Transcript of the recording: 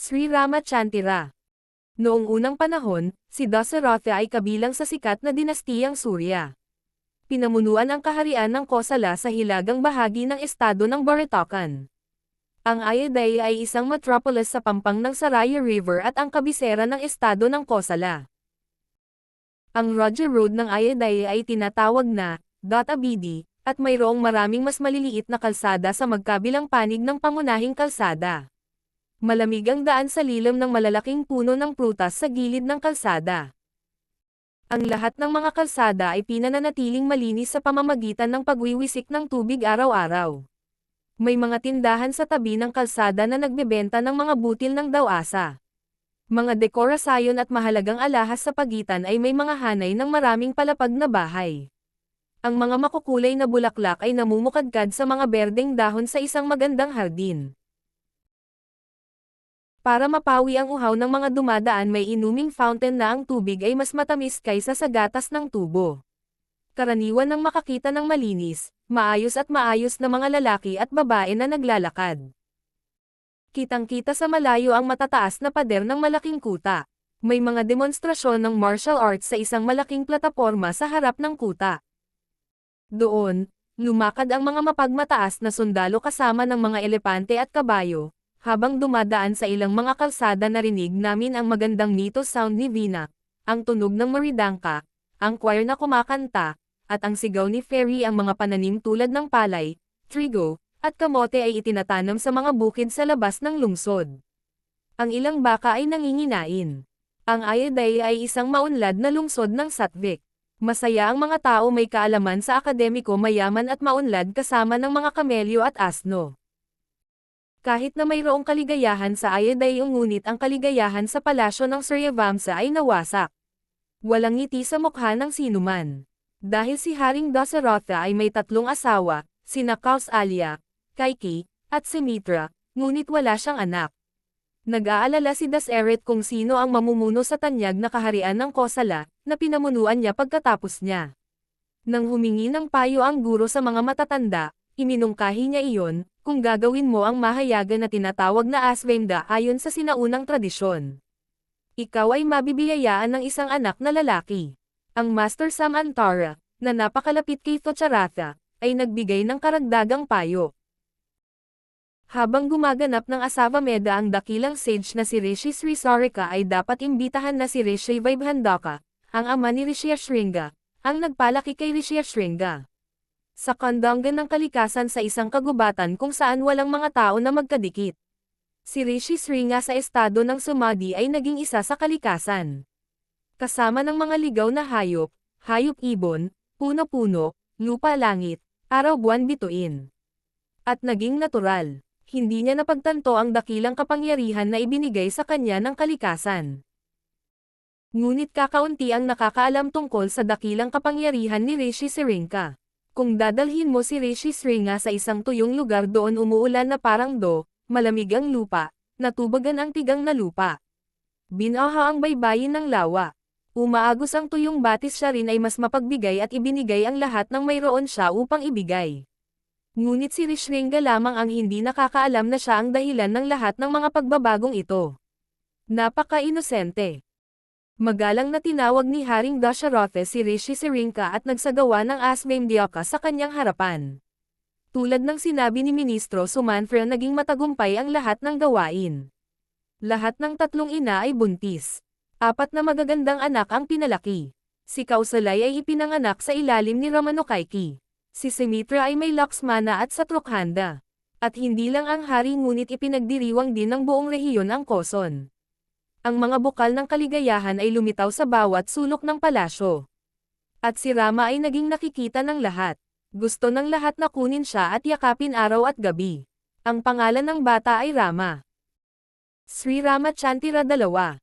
Sri Ramachandra. Noong unang panahon, si Dasaratha ay kabilang sa sikat na dinastiyang Surya. Pinamunuan ang kaharian ng Kosala sa hilagang bahagi ng estado ng Bharatakan. Ang Ayodhya ay isang metropolis sa pampang ng Saraya River at ang kabisera ng estado ng Kosala. Ang Raja Road ng Ayodhya ay tinatawag na Databidi, at mayroong maraming mas maliliit na kalsada sa magkabilang panig ng pangunahing kalsada. Malamig ang daan sa lilim ng malalaking puno ng prutas sa gilid ng kalsada. Ang lahat ng mga kalsada ay pinananatiling malinis sa pamamagitan ng pagwiwisik ng tubig araw-araw. May mga tindahan sa tabi ng kalsada na nagbebenta ng mga butil ng dawasa. Mga dekorasyon at mahalagang alahas sa pagitan ay may mga hanay ng maraming palapag na bahay. Ang mga makukulay na bulaklak ay namumukadkad sa mga berdeng dahon sa isang magandang hardin. Para mapawi ang uhaw ng mga dumadaan, may inuming fountain na ang tubig ay mas matamis kaysa sa gatas ng tubo. Karaniwan nang makakita ng malinis, maayos na mga lalaki at babae na naglalakad. Kitang-kita sa malayo ang matataas na pader ng malaking kuta. May mga demonstrasyon ng martial arts sa isang malaking plataporma sa harap ng kuta. Doon, lumakad ang mga mapagmataas na sundalo kasama ng mga elepante at kabayo. Habang dumadaan sa ilang mga kalsada, narinig namin ang magandang nito sound ni Vina, ang tunog ng maridangka, ang choir na kumakanta, at ang sigaw ni Fairy. Ang mga pananim tulad ng palay, trigo, at kamote ay itinatanam sa mga bukid sa labas ng lungsod. Ang ilang baka ay nanginginain. Ang Ayodhya ay isang maunlad na lungsod ng Satvik. Masaya ang mga tao may kaalaman sa akademiko, mayaman at maunlad kasama ng mga kamelyo at asno. Kahit na mayroong kaligayahan sa Ayodhya, ngunit ang kaligayahan sa palasyo ng Suryavamsa ay nawasak. Walang ngiti sa mukha ng sinuman. Dahil si Haring Dasaratha ay may 3 asawa, sina Kausalya, Kaikeyi, at Sumitra, ngunit wala siyang anak. Nag-aalala si Dasarath kung sino ang mamumuno sa tanyag na kaharian ng Kosala, na pinamunuan niya pagkatapos niya. Nang humingi ng payo ang guro sa mga matatanda, iminungkahi niya iyon, kung gagawin mo ang mahayagan na tinatawag na Asvamedha ayon sa sinaunang tradisyon. Ikaw ay mabibiyayaan ng isang anak na lalaki. Ang Master Samantara, na napakalapit kay Dasaratha, ay nagbigay ng karagdagang payo. Habang gumaganap ng Asvamedha ang dakilang sage na si Rishi Srisarika, ay dapat imbitahan na si Rishi Vaibhandaka, ang ama ni Rishyasringa, ang nagpalaki kay Rishyasringa. Sa kandangan ng kalikasan sa isang kagubatan kung saan walang mga tao na magkadikit. Si Rishyasringa sa estado ng Samadhi ay naging isa sa kalikasan. Kasama ng mga ligaw na hayop, hayop-ibon, puno-puno, lupa-langit, araw-buwan, bituin. At naging natural. Hindi niya napagtanto ang dakilang kapangyarihan na ibinigay sa kanya ng kalikasan. Ngunit kakaunti ang nakakaalam tungkol sa dakilang kapangyarihan ni Rishyasringa. Kung dadalhin mo si Rishyasringa sa isang tuyong lugar, doon umuulan na parang malamig ang lupa, natubagan ang tigang na lupa. Binaha ang baybayin ng lawa. Umaagos ang tuyong batis, siya rin ay mas mapagbigay at ibinigay ang lahat ng mayroon siya upang ibigay. Ngunit si Rishyasringa lamang ang hindi nakakaalam na siya ang dahilan ng lahat ng mga pagbabagong ito. Napaka-inosente. Magalang na tinawag ni Haring Dasaratha si Rishyasringa at nagsagawa ng Asvamedha sa kanyang harapan. Tulad ng sinabi ni Ministro Sumantra, naging matagumpay ang lahat ng gawain. Lahat ng 3 ina ay buntis. 4 na magagandang anak ang pinalaki. Si Kausalya ay ipinanganak sa ilalim ni Ramanakaikeyi. Si Sumitra ay may Laksmana at Satrughanda. At hindi lang ang hari, ngunit ipinagdiriwang din ng buong rehiyon ang Koson. Ang mga bukal ng kaligayahan ay lumitaw sa bawat sulok ng palasyo. At si Rama ay naging nakikita ng lahat. Gusto ng lahat na kunin siya at yakapin araw at gabi. Ang pangalan ng bata ay Rama. Sri Ramachandra 2.